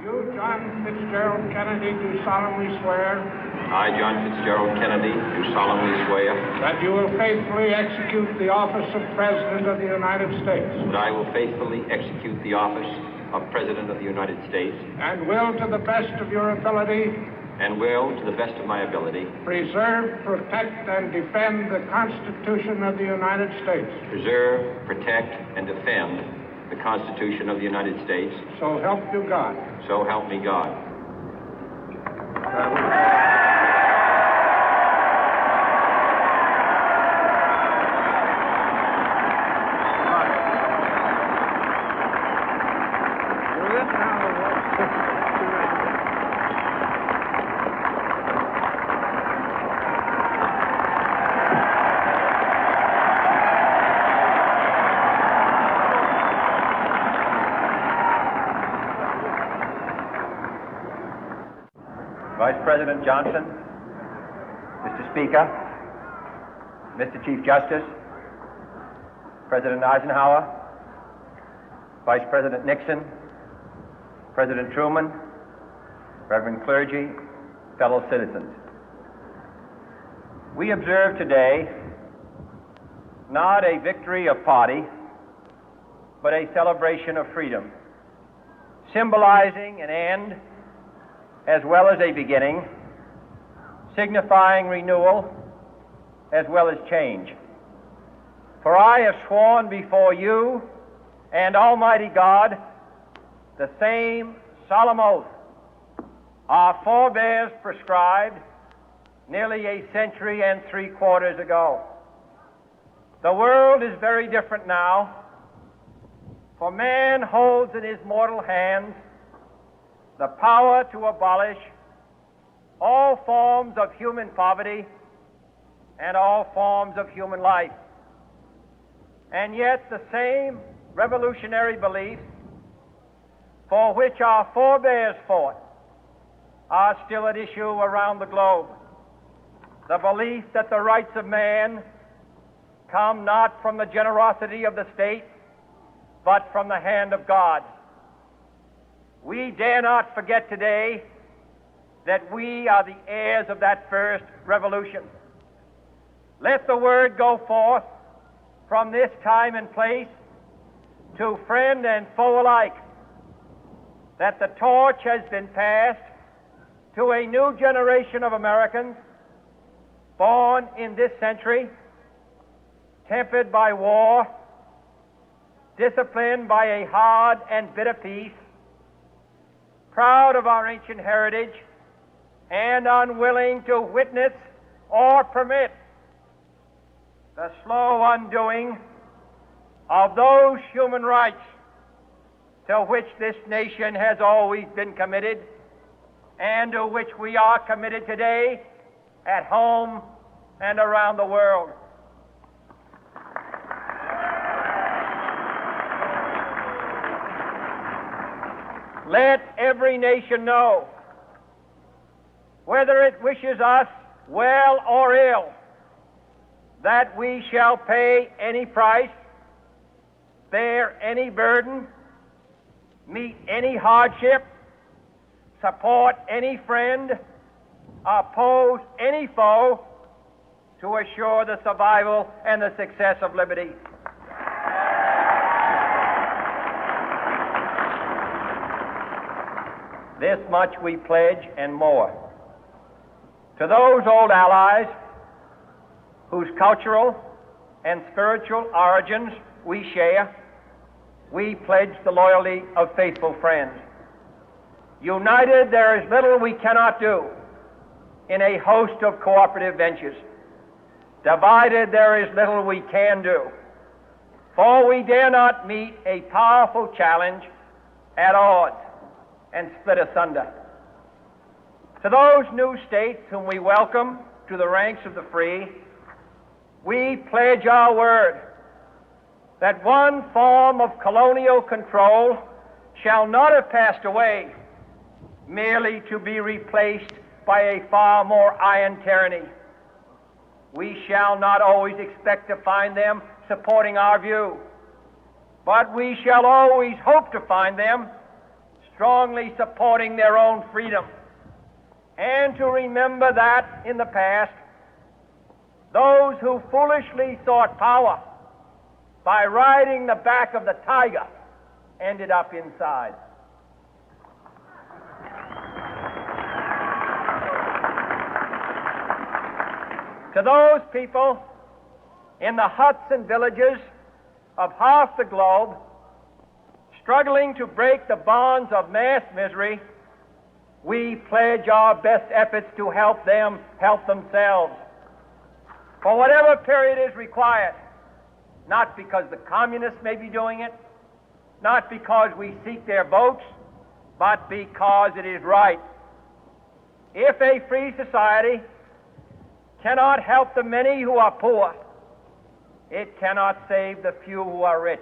You, John Fitzgerald Kennedy, do solemnly swear. I, John Fitzgerald Kennedy, do solemnly swear. That you will faithfully execute the office of President of the United States. That I will faithfully execute the office of President of the United States. And will, to the best of your ability. And will, to the best of my ability. Preserve, protect, and defend the Constitution of the United States. Preserve, protect, and defend the Constitution of the United States. So help you God. So help me God. Vice President Johnson, Mr. Speaker, Mr. Chief Justice, President Eisenhower, Vice President Nixon, President Truman, Reverend clergy, fellow citizens. We observe today not a victory of party, but a celebration of freedom, symbolizing an end as well as a beginning, signifying renewal as well as change. For I have sworn before you and Almighty God the same solemn oath our forebears prescribed nearly a century and 3/4 ago. The world is very different now, for man holds in his mortal hands the power to abolish all forms of human poverty and all forms of human life. And yet the same revolutionary beliefs for which our forebears fought are still at issue around the globe. The belief that the rights of man come not from the generosity of the state, but from the hand of God. We dare not forget today that we are the heirs of that first revolution. Let the word go forth from this time and place to friend and foe alike that the torch has been passed to a new generation of Americans born in this century, tempered by war, disciplined by a hard and bitter peace, proud of our ancient heritage, and unwilling to witness or permit the slow undoing of those human rights to which this nation has always been committed and to which we are committed today at home and around the world. Let every nation know, whether it wishes us well or ill, that we shall pay any price, bear any burden, meet any hardship, support any friend, oppose any foe to assure the survival and the success of liberty. This much we pledge and more. To those old allies whose cultural and spiritual origins we share, we pledge the loyalty of faithful friends. United, there is little we cannot do in a host of cooperative ventures. Divided, there is little we can do, for we dare not meet a powerful challenge at odds and split asunder. To those new states whom we welcome to the ranks of the free, we pledge our word that one form of colonial control shall not have passed away, merely to be replaced by a far more iron tyranny. We shall not always expect to find them supporting our view, but we shall always hope to find them strongly supporting their own freedom, and to remember that in the past, those who foolishly sought power by riding the back of the tiger ended up inside. To those people in the huts and villages of half the globe struggling to break the bonds of mass misery, we pledge our best efforts to help them help themselves for whatever period is required, not because the communists may be doing it, not because we seek their votes, but because it is right. If a free society cannot help the many who are poor, it cannot save the few who are rich.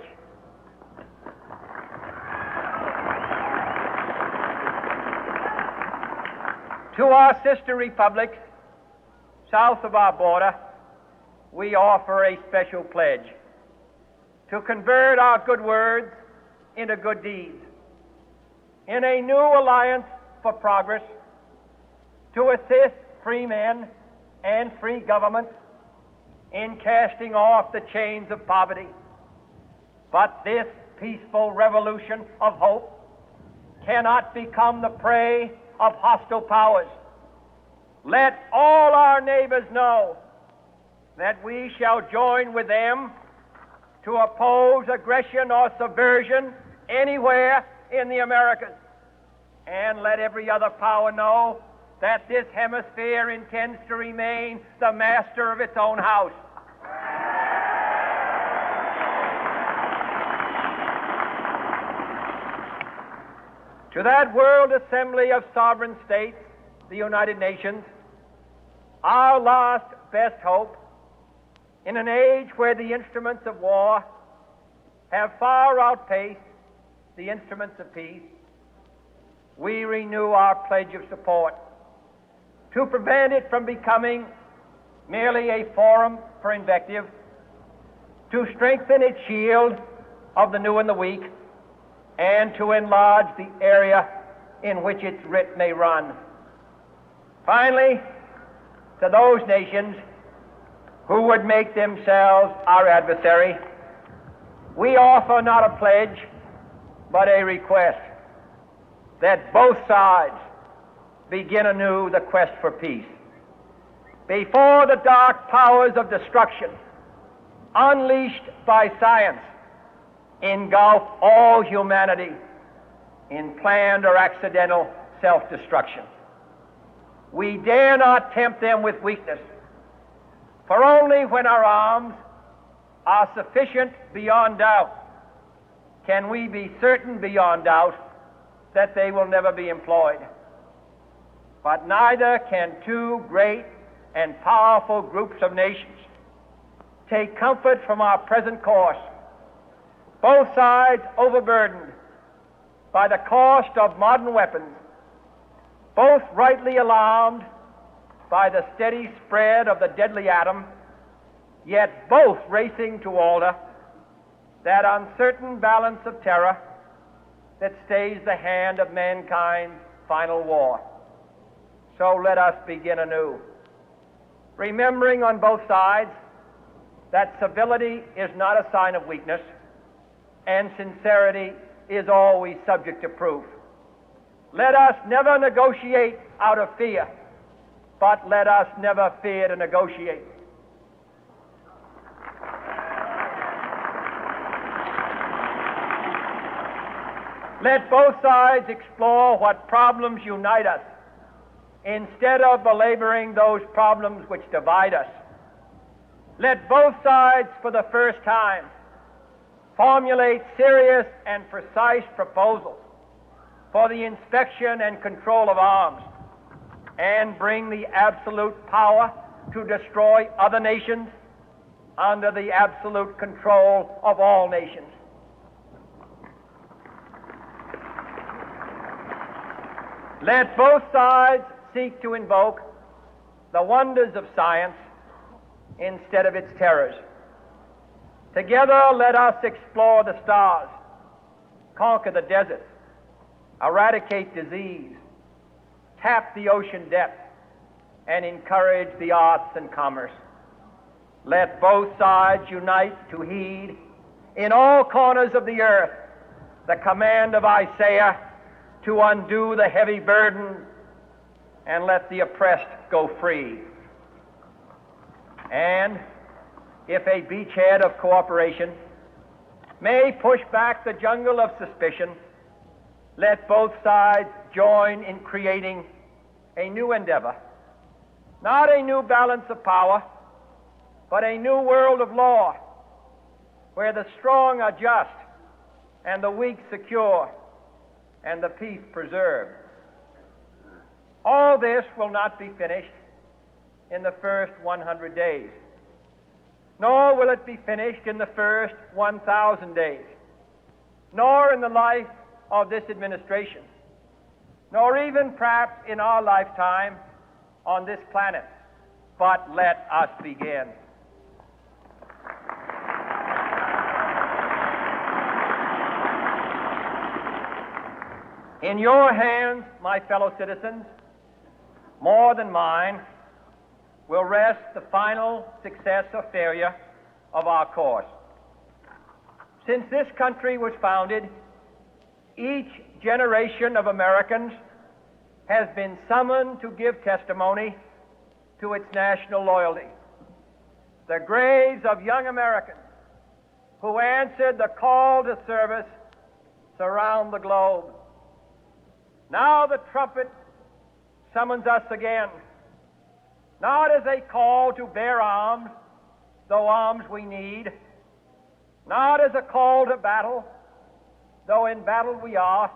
To our sister republics south of our border, we offer a special pledge to convert our good words into good deeds, in a new alliance for progress, to assist free men and free governments in casting off the chains of poverty. But this peaceful revolution of hope cannot become the prey of hostile powers. Let all our neighbors know that we shall join with them to oppose aggression or subversion anywhere in the Americas. And let every other power know that this hemisphere intends to remain the master of its own house. To that World Assembly of Sovereign States, the United Nations, our last best hope, in an age where the instruments of war have far outpaced the instruments of peace, we renew our pledge of support to prevent it from becoming merely a forum for invective, to strengthen its shield of the new and the weak, and to enlarge the area in which its writ may run. Finally, to those nations who would make themselves our adversary, we offer not a pledge, but a request that both sides begin anew the quest for peace. Before the dark powers of destruction, unleashed by science, engulf all humanity in planned or accidental self-destruction, we dare not tempt them with weakness, for only when our arms are sufficient beyond doubt can we be certain beyond doubt that they will never be employed. But neither can two great and powerful groups of nations take comfort from our present course, both sides overburdened by the cost of modern weapons, both rightly alarmed by the steady spread of the deadly atom, yet both racing to alter that uncertain balance of terror that stays the hand of mankind's final war. So let us begin anew, remembering on both sides that civility is not a sign of weakness, and sincerity is always subject to proof. Let us never negotiate out of fear, but let us never fear to negotiate. Let both sides explore what problems unite us, instead of belaboring those problems which divide us. Let both sides, for the first time, formulate serious and precise proposals for the inspection and control of arms, and bring the absolute power to destroy other nations under the absolute control of all nations. Let both sides seek to invoke the wonders of science instead of its terrors. Together, let us explore the stars, conquer the deserts, eradicate disease, tap the ocean depth, and encourage the arts and commerce. Let both sides unite to heed in all corners of the earth the command of Isaiah to undo the heavy burden and let the oppressed go free. And if a beachhead of cooperation may push back the jungle of suspicion, let both sides join in creating a new endeavor, not a new balance of power, but a new world of law, where the strong are just and the weak secure and the peace preserved. All this will not be finished in the first 100 days, nor will it be finished in the first 1,000 days, nor in the life of this administration, nor even perhaps in our lifetime on this planet. But let us begin. In your hands, my fellow citizens, more than mine, will rest the final success or failure of our course. Since this country was founded, each generation of Americans has been summoned to give testimony to its national loyalty. The graves of young Americans who answered the call to service surround the globe. Now the trumpet summons us again, not as a call to bear arms, though arms we need, not as a call to battle, though in battle we are,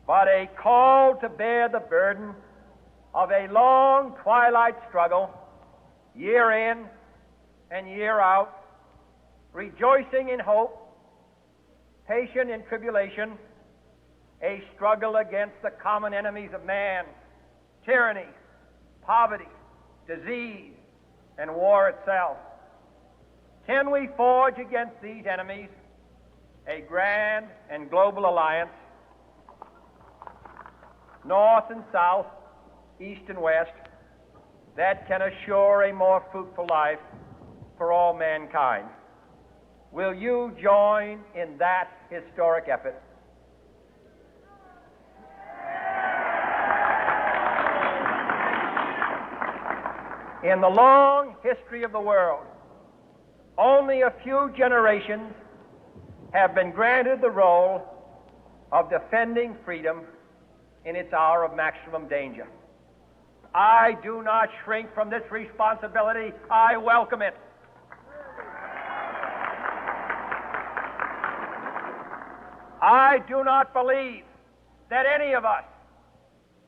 but a call to bear the burden of a long twilight struggle, year in and year out, rejoicing in hope, patient in tribulation, a struggle against the common enemies of man, tyranny, poverty, disease, and war itself. Can we forge against these enemies a grand and global alliance, north and south, east and west, that can assure a more fruitful life for all mankind? Will you join in that historic effort? In the long history of the world, only a few generations have been granted the role of defending freedom in its hour of maximum danger. I do not shrink from this responsibility. I welcome it. I do not believe that any of us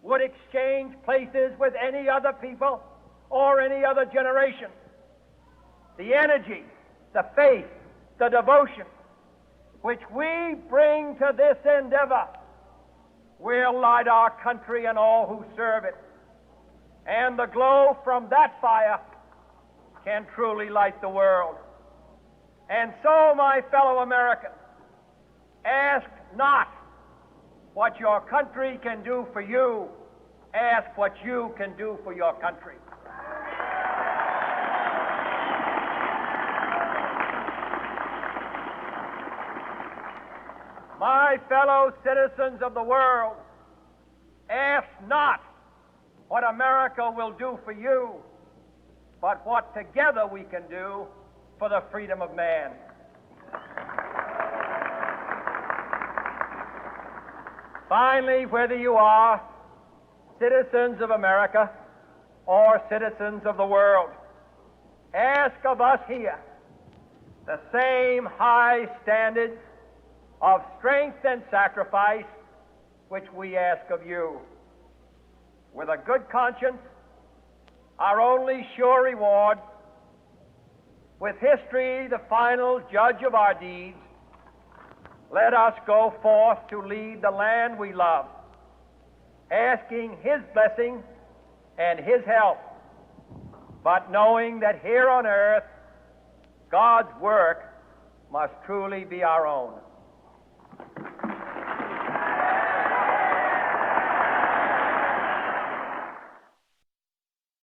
would exchange places with any other people or any other generation. The energy, the faith, the devotion which we bring to this endeavor will light our country and all who serve it. And the glow from that fire can truly light the world. And so, my fellow Americans, ask not what your country can do for you. Ask what you can do for your country. My fellow citizens of the world, ask not what America will do for you, but what together we can do for the freedom of man. Finally, whether you are citizens of America or citizens of the world, ask of us here the same high standards of strength and sacrifice which we ask of you. With a good conscience, our only sure reward, with history the final judge of our deeds, let us go forth to lead the land we love, asking His blessing and His help, but knowing that here on earth God's work must truly be our own.